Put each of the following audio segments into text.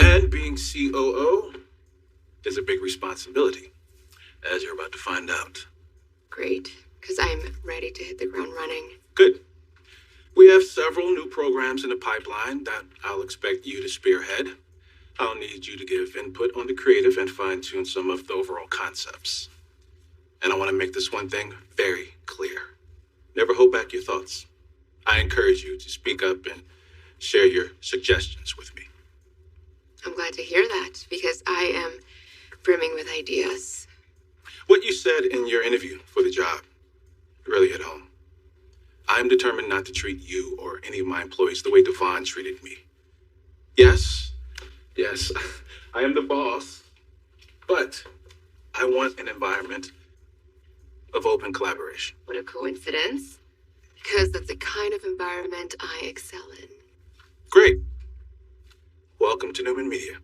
And being COO is a big responsibility, as you're about to find out. Great, because I'm ready to hit the ground running. Good. We have several new programs in the pipeline that I'll expect you to spearhead. I'll need you to give input on the creative and fine-tune some of the overall concepts. And I want to make this one thing very clear. Never hold back your thoughts. I encourage you to speak up and share your suggestions with me. I'm glad to hear that, because I am brimming with ideas. What you said in your interview for the job really hit home. I'm determined not to treat you or any of my employees the way Devon treated me. Yes, I am the boss, but I want an environment of open collaboration. What a coincidence, because that's the kind of environment I excel in. Great. Welcome to Newman Media.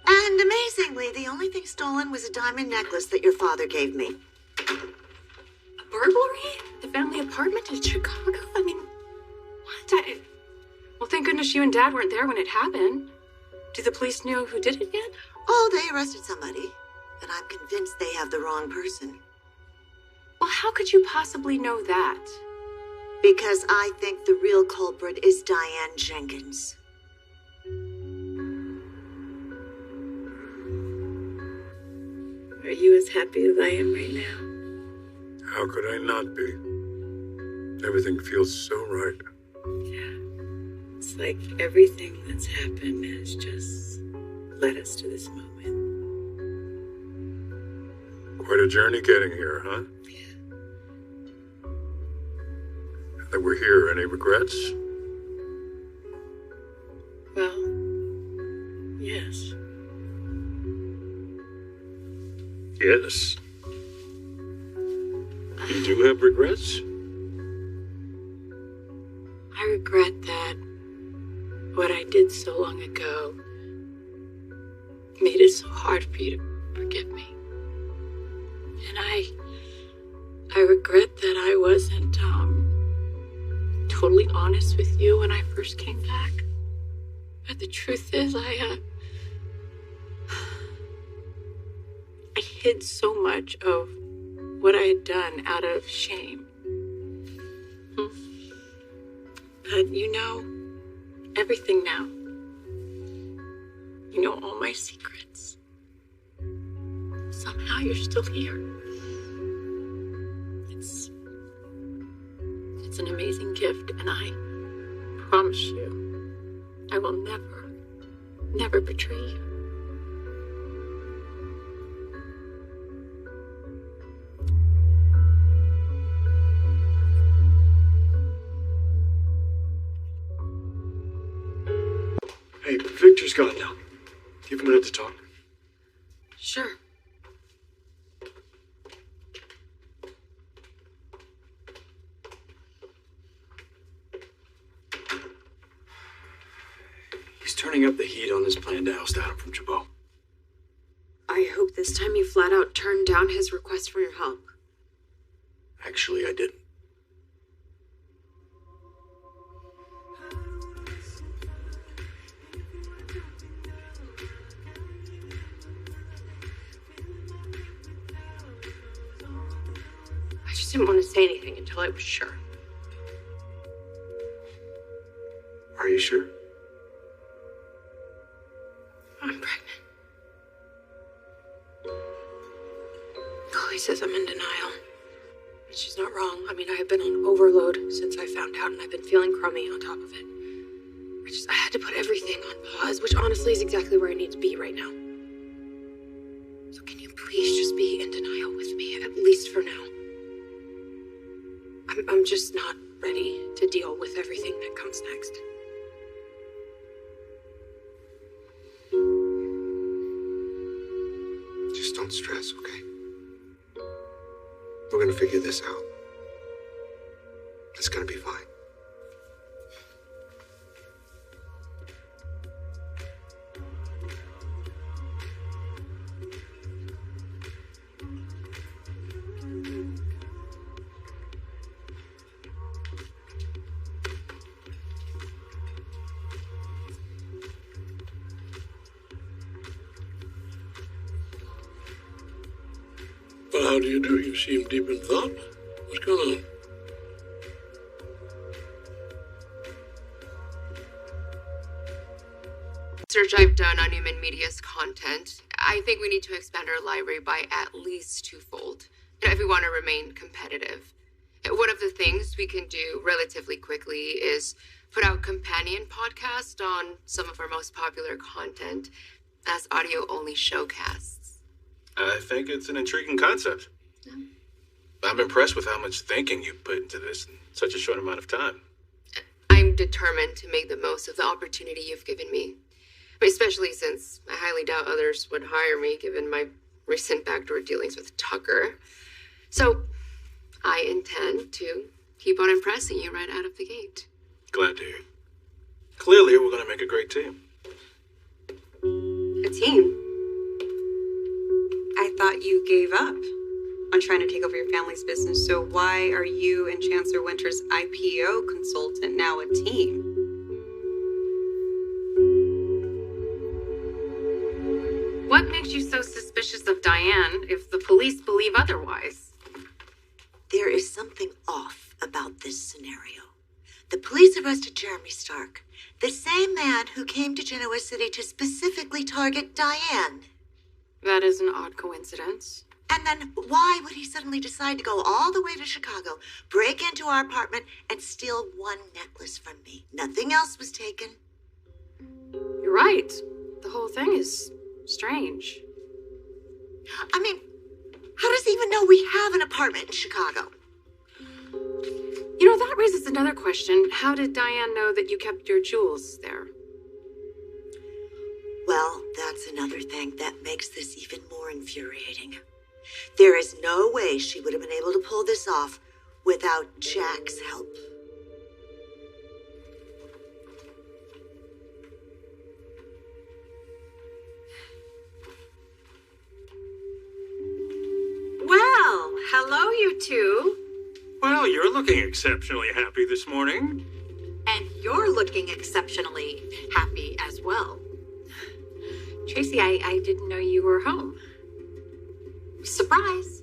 And amazingly, the only thing stolen was a diamond necklace that your father gave me. A burglary? The family apartment in Chicago? I mean, what? Well, thank goodness you and Dad weren't there when it happened. Do the police know who did it yet? Oh, they arrested somebody, and I'm convinced they have the wrong person. Well, how could you possibly know that? Because I think the real culprit is Diane Jenkins. Are you as happy as I am right now? How could I not be? Everything feels so right. Yeah. It's like everything that's happened has just led us to this moment. Quite a journey getting here, huh? Yeah. That we're here. Any regrets? Well, yes. Yes. You do have regrets? I regret that what I did so long ago made it so hard for you to forgive me. And I regret that I wasn't totally honest with you when I first came back. But the truth is, I hid so much of what I had done out of shame. But you know everything now. You know all my secrets. Somehow you're still here. It's an amazing gift, and I promise you, I will never betray you. Hey, Victor's gone now. Do you have a minute to talk? Sure. He's turning up the heat on this plan to oust Adam from Chabot. I hope this time you flat out turned down his request for your help. Actually, I didn't. I just didn't want to say anything until I was sure. Are you sure? I'm pregnant. Chloe says I'm in denial. But she's not wrong. I mean, I have been on overload since I found out, and I've been feeling crummy on top of it. I had to put everything on pause, which honestly is exactly where I need to be right now. So can you please just be in denial with me, at least for now? I'm just not ready to deal with everything that comes next. Just don't stress, okay? We're gonna figure this out. It's gonna be fine. Well, how do? You seem deep in thought. What's going on? Research I've done on Human Media's content, I think we need to expand our library by at least twofold, if we want to remain competitive. One of the things we can do relatively quickly is put out companion podcasts on some of our most popular content as audio-only showcasts. I think it's an intriguing concept. Yeah. I'm impressed with how much thinking you put into this in such a short amount of time. I'm determined to make the most of the opportunity you've given me. Especially since I highly doubt others would hire me given my recent backdoor dealings with Tucker. So, I intend to keep on impressing you right out of the gate. Glad to hear. Clearly, we're going to make a great team. A team? I thought you gave up on trying to take over your family's business, so why are you and Chancellor Winter's IPO consultant now a team? What makes you so suspicious of Diane if the police believe otherwise? There is something off about this scenario. The police arrested Jeremy Stark, the same man who came to Genoa City to specifically target Diane. That is an odd coincidence. And then why would he suddenly decide to go all the way to Chicago, break into our apartment, and steal one necklace from me? Nothing else was taken. You're right. The whole thing is strange. I mean, how does he even know we have an apartment in Chicago? You know, that raises another question. How did Diane know that you kept your jewels there? Well, that's another thing that makes this even more infuriating. There is no way she would have been able to pull this off without Jack's help. Well, hello, you two. Well, you're looking exceptionally happy this morning. And you're looking exceptionally happy as well. Tracy, I didn't know you were home. Surprise.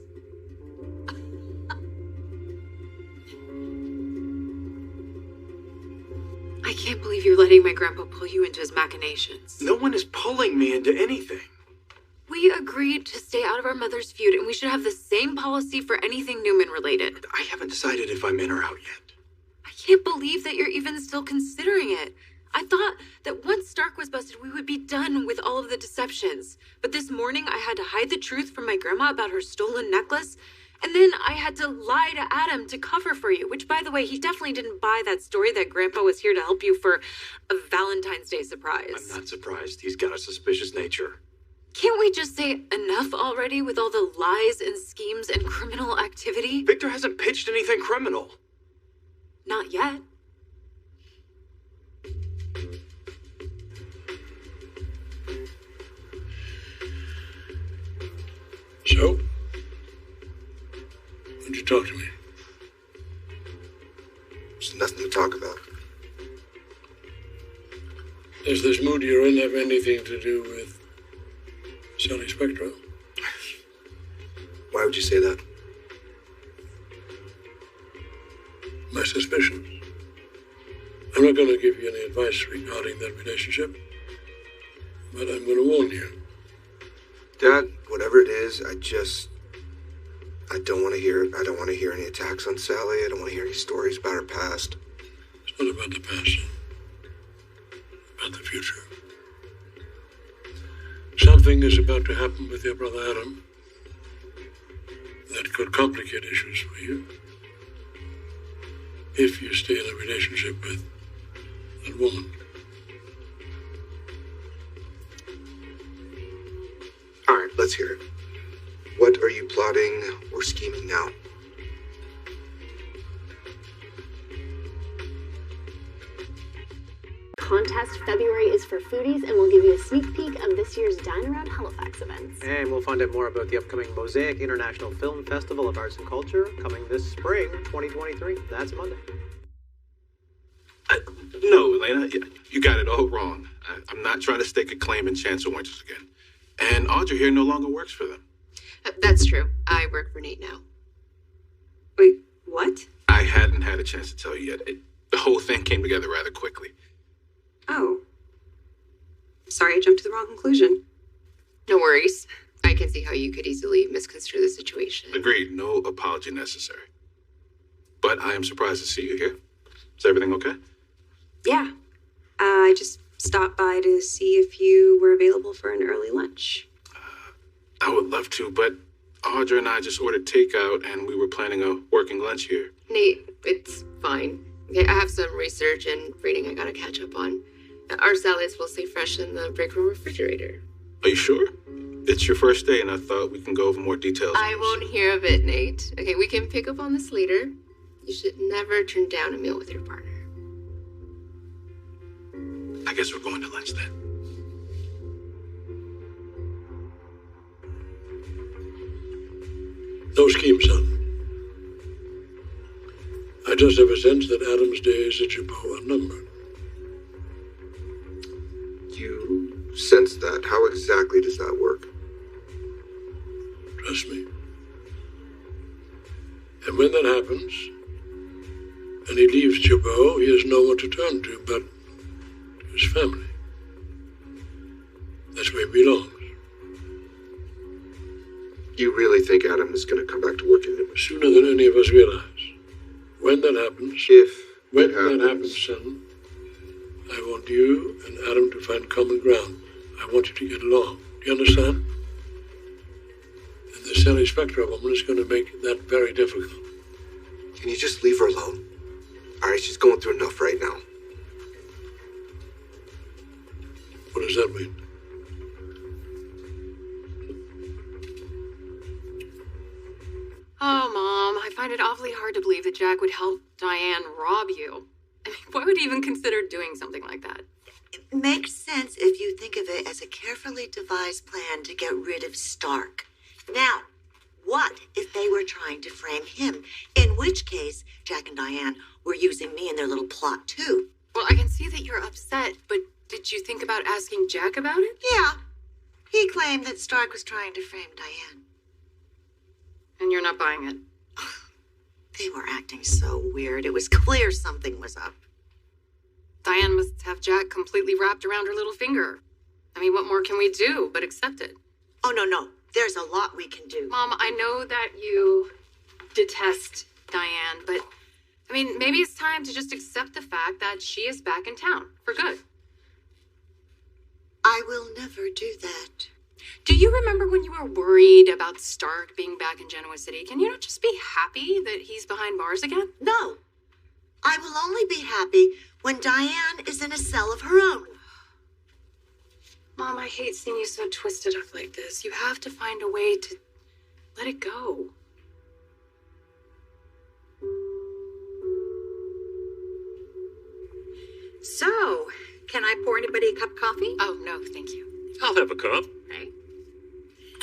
I can't believe you're letting my grandpa pull you into his machinations. No one is pulling me into anything. We agreed to stay out of our mother's feud, and we should have the same policy for anything Newman related. I haven't decided if I'm in or out yet. I can't believe that you're even still considering it. I thought that once Stark was busted, we would be done with all of the deceptions. But this morning, I had to hide the truth from my grandma about her stolen necklace. And then I had to lie to Adam to cover for you, which, by the way, he definitely didn't buy that story that Grandpa was here to help you for a Valentine's Day surprise. I'm not surprised. He's got a suspicious nature. Can't we just say enough already with all the lies and schemes and criminal activity? Victor hasn't pitched anything criminal. Not yet. So? When'd you talk to me? There's nothing to talk about. Does this mood you're in have anything to do with Sally Spectro? Why would you say that? My suspicions. I'm not going to give you any advice regarding that relationship, but I'm going to warn you. Dad, whatever it is, I don't want to hear it. I don't want to hear any attacks on Sally. I don't want to hear any stories about her past. It's not about the past. About the future. Something is about to happen with your brother Adam that could complicate issues for you if you stay in a relationship with that woman. All right, let's hear it. What are you plotting or scheming now? Contest February is for foodies, and we'll give you a sneak peek of this year's Dine Around Halifax events. And we'll find out more about the upcoming Mosaic International Film Festival of Arts and Culture coming this spring, 2023. That's Monday. No, Elena, you got it all wrong. I'm not trying to stake a claim in Chancellor Winters again. And Audrey here no longer works for them. That's true. I work for Nate now. Wait, what? I hadn't had a chance to tell you yet. The whole thing came together rather quickly. Oh. Sorry, I jumped to the wrong conclusion. No worries. I can see how you could easily misconstrue the situation. Agreed. No apology necessary. But I am surprised to see you here. Is everything okay? Yeah. I just stopped by to see if you were available for an early lunch. I would love to, but Audra and I just ordered takeout and we were planning a working lunch here. Nate, it's fine. Okay, I have some research and reading I gotta catch up on. Our salads will stay fresh in the break room refrigerator. Are you sure? It's your first day and I thought we can go over more details. I won't hear of it, Nate. Okay, we can pick up on this later. You should never turn down a meal with your partner. I guess we're going to lunch then. No scheme, son. I just have a sense that Adam's days at Jabot are numbered. You sense that? How exactly does that work? Trust me. And when that happens, and he leaves Jabot, he has no one to turn to but his family. That's where he belongs. You really think Adam is going to come back to work in it? Sooner than any of us realize. When that happens, when that happens, son, I want you and Adam to find common ground. I want you to get along. Do you understand? And the Sally Spectra woman is going to make that very difficult. Can you just leave her alone? All right, she's going through enough right now. What does that mean? Oh, Mom, I find it awfully hard to believe that Jack would help Diane rob you. I mean, why would he even consider doing something like that? It makes sense if you think of it as a carefully devised plan to get rid of Stark. Now, what if they were trying to frame him? In which case, Jack and Diane were using me in their little plot, too. Well, I can see that you're upset, but did you think about asking Jack about it? Yeah. He claimed that Stark was trying to frame Diane. And you're not buying it? They were acting so weird. It was clear something was up. Diane must have Jack completely wrapped around her little finger. I mean, what more can we do but accept it? Oh, no. There's a lot we can do. Mom, I know that you detest Diane, but, I mean, maybe it's time to just accept the fact that she is back in town for good. I will never do that. Do you remember when you were worried about Stark being back in Genoa City? Can you not just be happy that he's behind bars again? No. I will only be happy when Diane is in a cell of her own. Mom, I hate seeing you so twisted up like this. You have to find a way to let it go. So, can I pour anybody a cup of coffee? Oh, no, thank you. I'll have a cup. Okay.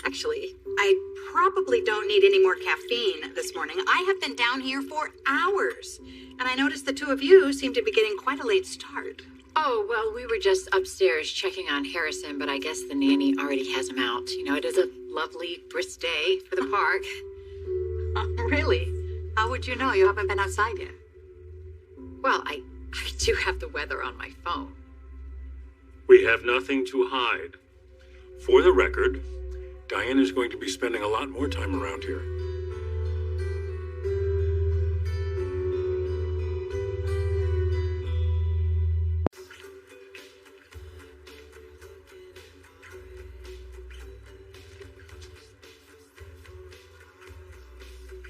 Actually, I probably don't need any more caffeine this morning. I have been down here for hours, and I noticed the two of you seem to be getting quite a late start. Oh, well, we were just upstairs checking on Harrison, but I guess the nanny already has him out. You know, it is a lovely, brisk day for the park. Really? How would you know? You haven't been outside yet. Well, I do have the weather on my phone. We have nothing to hide. For the record, Diane is going to be spending a lot more time around here.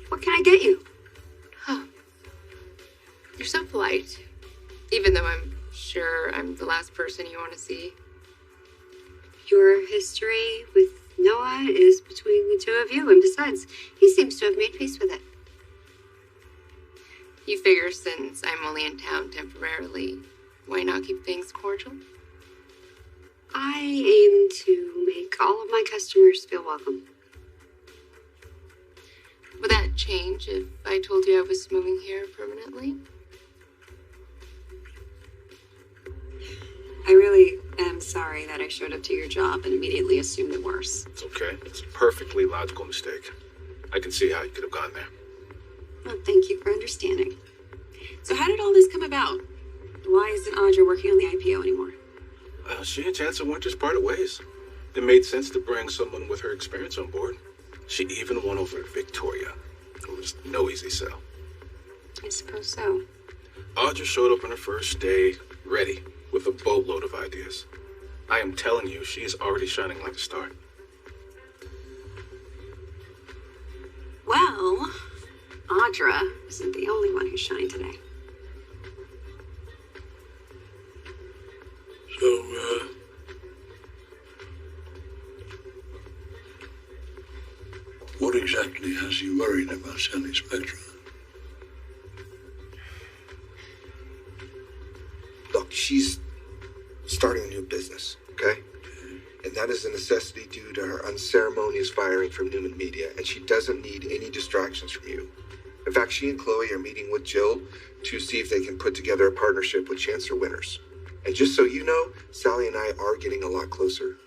What can I get you? Oh. You're so polite. Even though I'm sure I'm the last person you want to see. Your history with Noah is between the two of you, and besides, he seems to have made peace with it. You figure since I'm only in town temporarily, why not keep things cordial? I aim to make all of my customers feel welcome. Would that change if I told you I was moving here permanently? I really am sorry. sorry that I showed up to your job and immediately assumed the worst. It's okay. It's a perfectly logical mistake. I can see how you could have gone there. Well, thank you for understanding. So how did all this come about? Why isn't Audra working on the IPO anymore? She and Chancellor Winters parted ways. It made sense to bring someone with her experience on board. She even won over Victoria. It was no easy sell. I suppose so. Audra showed up on her first day, ready, with a boatload of ideas. I am telling you, she is already shining like a star. Well, Audra isn't the only one who's shining today. So, what exactly has you worried about Sally Spectra? Look, she's starting a new business, okay? And that is a necessity due to her unceremonious firing from Newman Media, and she doesn't need any distractions from you. In fact, she and Chloe are meeting with Jill to see if they can put together a partnership with Chancellor Winters. And just so you know, Sally and I are getting a lot closer.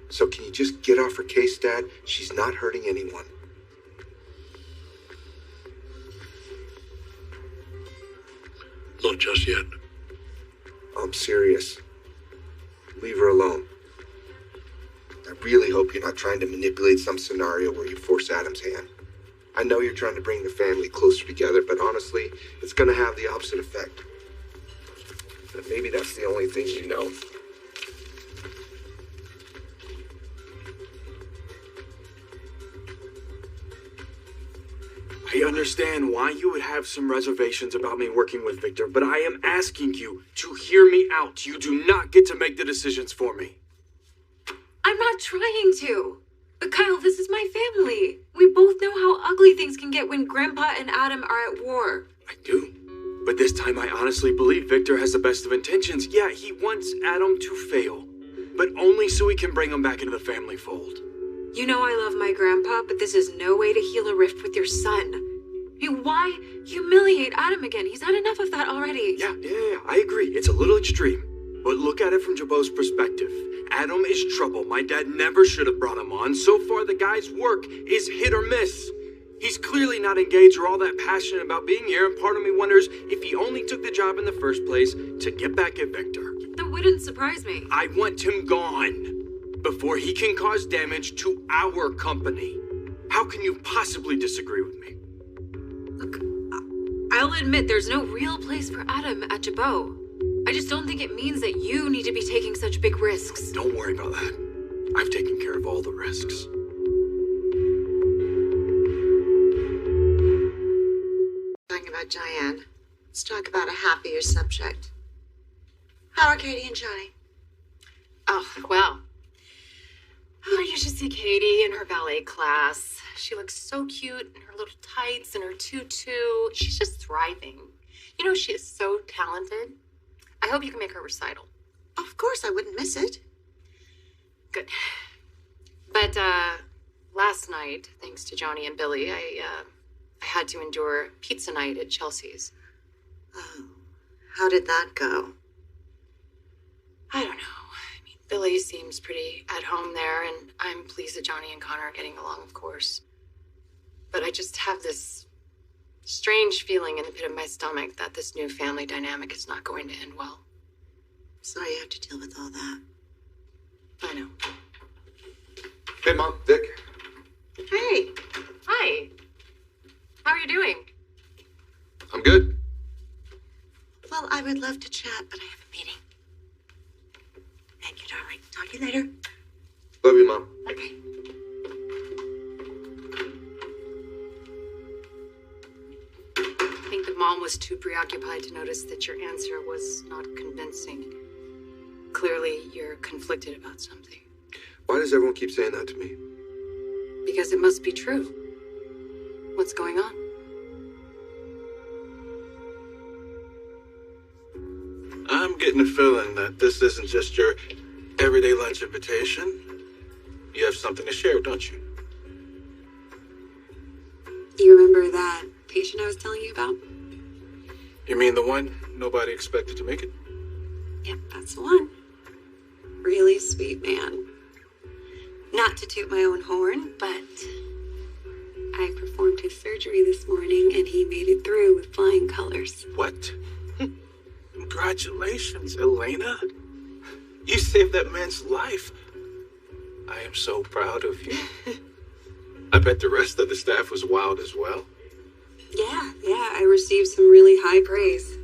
So can you just get off her case, Dad? She's not hurting anyone. Not just yet. I'm serious. Leave her alone. I really hope you're not trying to manipulate some scenario where you force Adam's hand. I know you're trying to bring the family closer together, but honestly, it's going to have the opposite effect. And maybe that's the only thing you know. I understand why you would have some reservations about me working with Victor, but I am asking you to hear me out. You do not get to make the decisions for me. I'm not trying to. But Kyle, this is my family. We both know how ugly things can get when Grandpa and Adam are at war. I do. But this time I honestly believe Victor has the best of intentions. Yeah, he wants Adam to fail, but only so he can bring him back into the family fold. You know I love my grandpa, but this is no way to heal a rift with your son. I mean, why humiliate Adam again? He's had enough of that already. Yeah, I agree. It's a little extreme. But look at it from Jabot's perspective. Adam is trouble. My dad never should have brought him on. So far, the guy's work is hit or miss. He's clearly not engaged or all that passionate about being here, and part of me wonders if he only took the job in the first place to get back at Victor. That wouldn't surprise me. I want him gone before he can cause damage to our company. How can you possibly disagree with me? Look, I'll admit there's no real place for Adam at Jabot. I just don't think it means that you need to be taking such big risks. Don't worry about that. I've taken care of all the risks. Talking about Diane, let's talk about a happier subject. How are Katie and Johnny? Oh, well. Oh, you should see Katie in her ballet class. She looks so cute in her little tights and her tutu. She's just thriving. You know, she is so talented. I hope you can make her recital. Of course, I wouldn't miss it. Good. But, last night, thanks to Johnny and Billy, I had to endure pizza night at Chelsea's. Oh, how did that go? I don't know. I mean, Billy seems pretty at home there, and I'm pleased that Johnny and Connor are getting along, of course. But I just have this strange feeling in the pit of my stomach that this new family dynamic is not going to end well. Sorry you have to deal with all that. I know. Hey, Mom, Vic. Hey. Hi. How are you doing? I'm good. Well, I would love to chat, but I have a meeting. Thank you, darling. Talk to you later. Love you, Mom. Okay. I think the mom was too preoccupied to notice that your answer was not convincing. Clearly, you're conflicted about something. Why does everyone keep saying that to me? Because it must be true. What's going on? I'm getting a feeling that this isn't just your everyday lunch invitation. You have something to share, don't you? Do you remember that patient I was telling you about? You mean the one nobody expected to make it? Yep, that's the one. Really really sweet man. Not to toot my own horn, but I performed his surgery this morning and he made it through with flying colors. What? Congratulations, Elena. You saved that man's life. I am so proud of you. I bet the rest of the staff was wild as well. Yeah, I received some really high praise.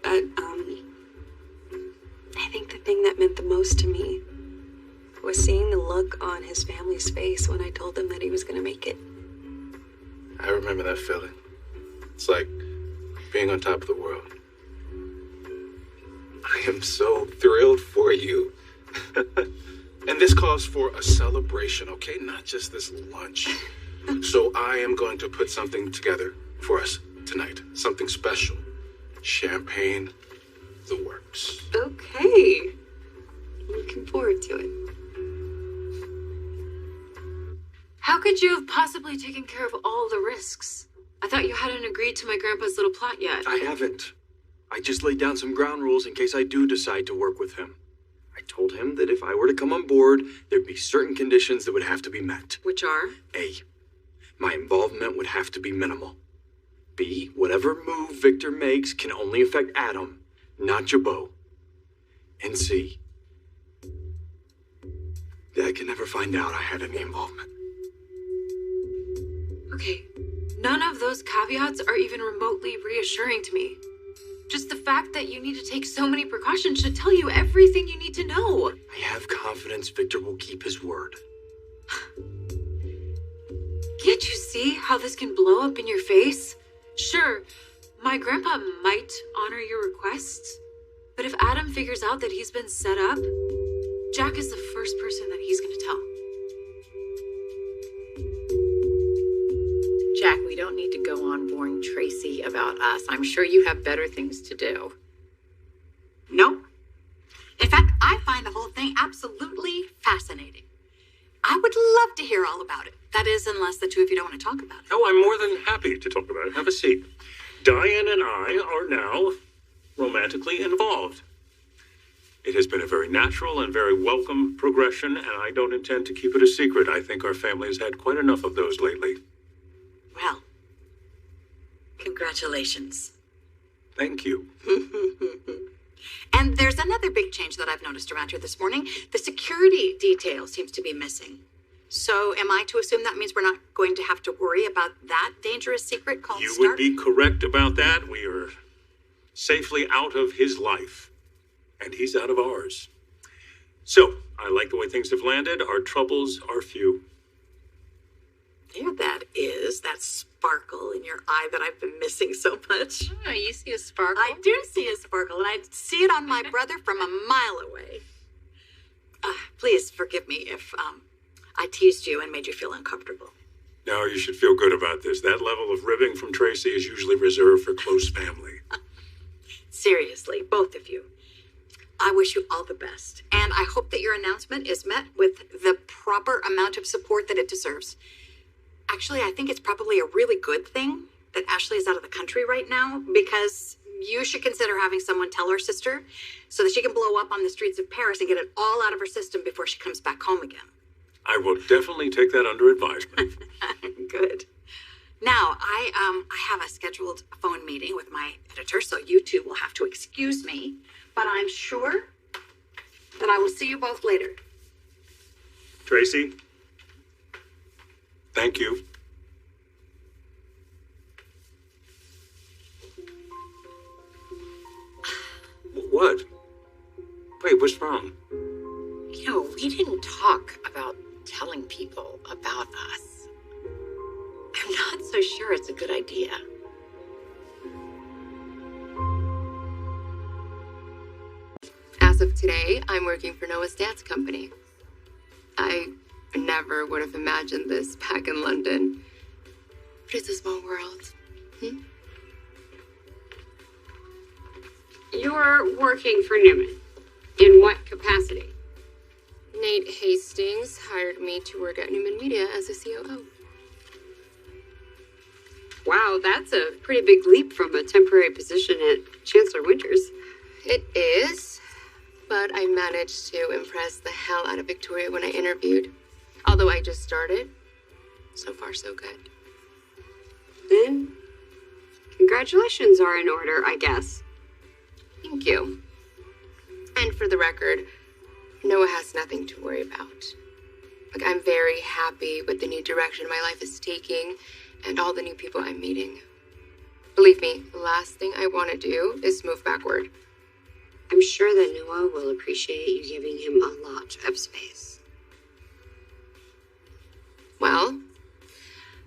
But, I think the thing that meant the most to me was seeing the look on his family's face when I told them that he was going to make it. I remember that feeling. It's like being on top of the world. I am so thrilled for you. And this calls for a celebration, okay? Not just this lunch. So I am going to put something together for us tonight. Something special. Champagne, the works. Okay. Looking forward to it. How could you have possibly taken care of all the risks? I thought you hadn't agreed to my grandpa's little plot yet. I haven't. I just laid down some ground rules in case I do decide to work with him. I told him that if I were to come on board, there'd be certain conditions that would have to be met. Which are? A, my involvement would have to be minimal. B, whatever move Victor makes can only affect Adam, not Jabot. And C, that I can never find out I had any involvement. Okay, none of those caveats are even remotely reassuring to me. Just the fact that you need to take so many precautions should tell you everything you need to know. I have confidence Victor will keep his word. Can't you see how this can blow up in your face? Sure, my grandpa might honor your requests, but if Adam figures out that he's been set up, Jack is the first person that he's going to tell. Jack, we don't need to go on boring Tracy about us. I'm sure you have better things to do. Nope. In fact, I find the whole thing absolutely fascinating. I would love to hear all about it. That is, unless the two of you don't want to talk about it. Oh, I'm more than happy to talk about it. Have a seat. Diane and I are now romantically involved. It has been a very natural and very welcome progression, and I don't intend to keep it a secret. I think our family has had quite enough of those lately. Well, congratulations. Thank you. And there's another big change that I've noticed around here this morning. The security detail seems to be missing. So am I to assume that means we're not going to have to worry about that dangerous secret called You Stark? would be correct about that. We are safely out of his life, and he's out of ours. So, I like the way things have landed. Our troubles are few. There that is, that sparkle in your eye that I've been missing so much. Oh, you see a sparkle? I do see a sparkle, and I see it on my brother from a mile away. Please forgive me if I teased you and made you feel uncomfortable. Now you should feel good about this. That level of ribbing from Tracy is usually reserved for close family. Seriously, both of you. I wish you all the best, and I hope that your announcement is met with the proper amount of support that it deserves. Actually, I think it's probably a really good thing that Ashley is out of the country right now, because you should consider having someone tell her sister so that she can blow up on the streets of Paris and get it all out of her system before she comes back home again. I will definitely take that under advisement. Good. Now, I have a scheduled phone meeting with my editor, so you two will have to excuse me, but I'm sure that I will see you both later. Tracy, thank you. What? Wait, what's wrong? You know, we didn't talk about telling people about us. I'm not so sure it's a good idea. As of today, I'm working for Noah's dance company. I never would have imagined this back in London. But it's a small world. You're working for Newman. In what capacity? Nate Hastings hired me to work at Newman Media as a COO. Wow, that's a pretty big leap from a temporary position at Chancellor Winters. It is, But I managed to impress the hell out of Victoria when I interviewed. Although I just started. So far, so good. Then, congratulations are in order, I guess. Thank you. And for the record, Noah has nothing to worry about. Like, I'm very happy with the new direction my life is taking and all the new people I'm meeting. Believe me, the last thing I want to do is move backward. I'm sure that Noah will appreciate you giving him a lot of space. Well,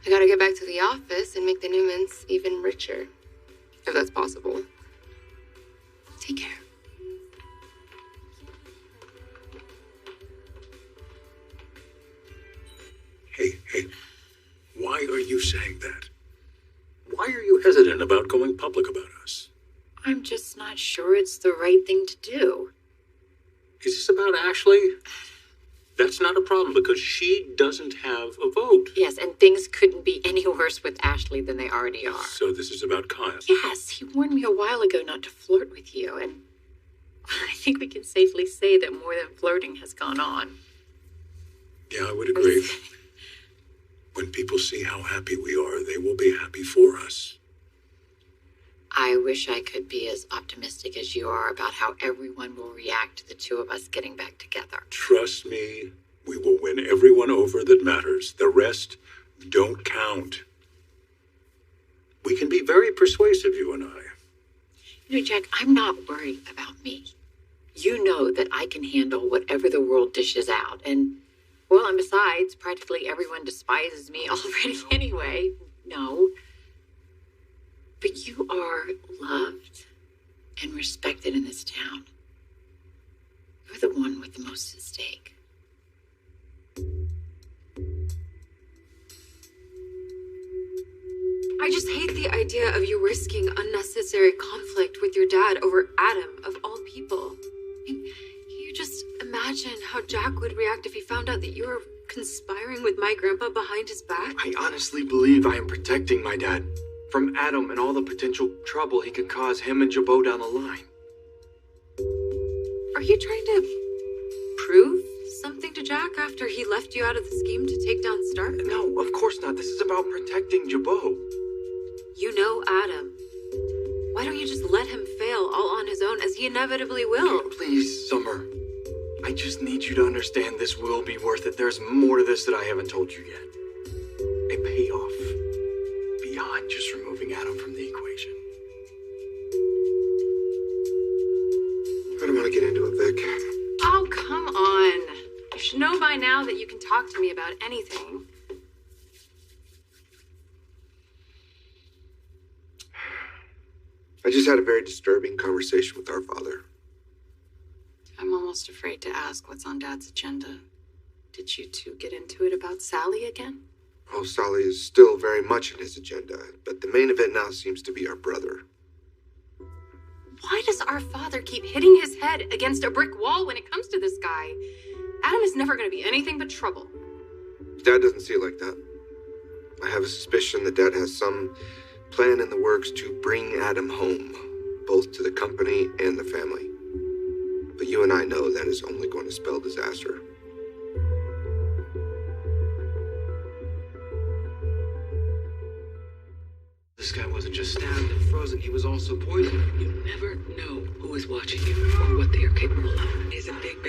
I gotta get back to the office and make the Newmans even richer, if that's possible. Take care. Hey, why are you saying that? Why are you hesitant about going public about us? I'm just not sure it's the right thing to do. Is this about Ashley? That's not a problem because she doesn't have a vote. Yes, and things couldn't be any worse with Ashley than they already are. So this is about Kyle. Yes, he warned me a while ago not to flirt with you, and I think we can safely say that more than flirting has gone on. Yeah, I would agree. When people see how happy we are, they will be happy for us. I wish I could be as optimistic as you are about how everyone will react to the two of us getting back together. Trust me, we will win everyone over that matters. The rest don't count. We can be very persuasive, you and I. You know, Jack, I'm not worried about me. You know that I can handle whatever the world dishes out. And, well, and besides, practically everyone despises me already anyway. No. But you are loved and respected in this town. You're the one with the most at stake. I just hate the idea of you risking unnecessary conflict with your dad over Adam, of all people. I mean, can you just imagine how Jack would react if he found out that you were conspiring with my grandpa behind his back? I honestly believe I am protecting my dad from Adam and all the potential trouble he could cause him and Jabot down the line. Are you trying to prove something to Jack after he left you out of the scheme to take down Stark? No, of course not. This is about protecting Jabot. You know Adam. Why don't you just let him fail all on his own, as he inevitably will? Please, Summer. I just need you to understand this will be worth it. There's more to this that I haven't told you yet. A payoff beyond just removing Adam from the equation. I don't want to get into it, Vic. Oh, come on. You should know by now that you can talk to me about anything. I just had a very disturbing conversation with our father. I'm almost afraid to ask what's on Dad's agenda. Did you two get into it about Sally again? Oh, Sally is still very much in his agenda, but the main event now seems to be our brother. Why does our father keep hitting his head against a brick wall when it comes to this guy? Adam is never going to be anything but trouble. Dad doesn't see it like that. I have a suspicion that Dad has some plan in the works to bring Adam home, both to the company and the family. But you and I know that is only going to spell disaster. This guy wasn't just stabbed and frozen, he was also poisoned. You never know who is watching you or what they are capable of. Is a big